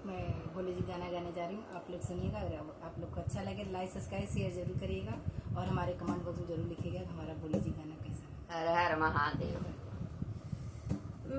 मैं भोले जी गाना गाने जा रही हूँ। आप लोग सुनिएगा। अगर आप लोग को अच्छा लगे लाइक सब्सक्राइब शेयर जरूर करिएगा और हमारे कमेंट बॉक्स में जरूर लिखिएगा कि हमारा भोले जी गाना कैसा है। हर हर महादेव।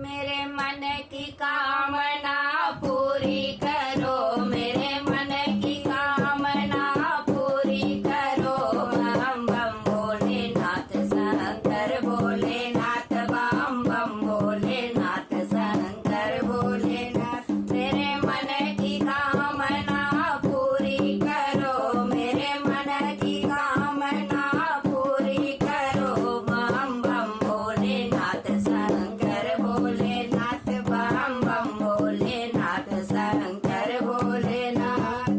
मेरे मन की कामना पूरी करो, मेरे मन की कामना पूरी करो। बम बम भोलेनाथ शंकर भोलेनाथ, बम बम भोलेनाथ शंकर भोलेनाथ। मेरे मन की कामना पूरी करो, मेरे मन की कामना पूरी करो। बम बम भोलेनाथ शंकर भोलेनाथ, बम बम भोलेनाथ शंकर भोलेनाथ।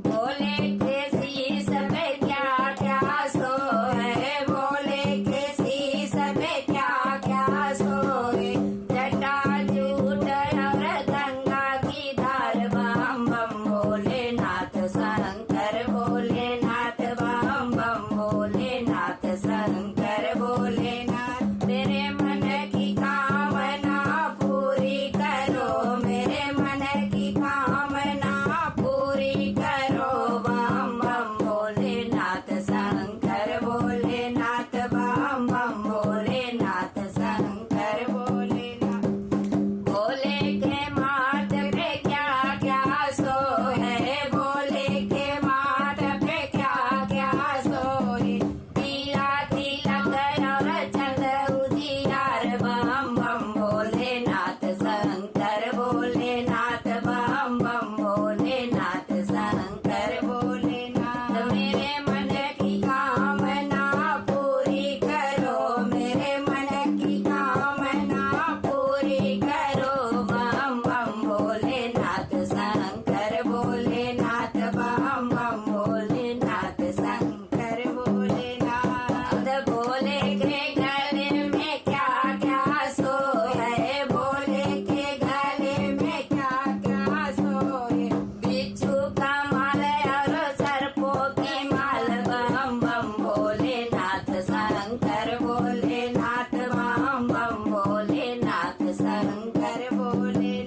भोले के शीश पे क्या क्या सोए, भोले के शीश पे क्या क्या सोए। जटा जूट और गंगा की धार, बम बम भोलेनाथ शंकर भोलेनाथ, बम बम भोलेनाथ शंकर भोलेनाथ। मेरे मन की कामना पूरी करो, मेरे मन की कामना पूरी करो। बम बम भोलेनाथ शंकर भोलेनाथ, बम बम भोलेनाथ शंकर भोलेनाथ। भोले के माथ पे क्या क्या सोए, भोले के माथ पे क्या क्या सोए। पीला तिलक और चंद उजियार, बम बम भोलेनाथ शंकर भोलेनाथ, बम बम भोलेनाथ शंकर भोलेनाथ। मेरे मन की कामना पूरी करो, मेरे मन की कामना पूरी करो। बम बम भोलेनाथ शंकर भोलेनाथ, बम बम भोलेनाथ शंकर भोलेनाथ। भोले के गले में क्या क्या सोए, भोले के गले में क्या क्या सोए। बिच्छू का माल और सर्पों की माल, बम बम भोलेनाथ शंकर भोलेनाथ, बम बम भोलेनाथ शंकर भोले।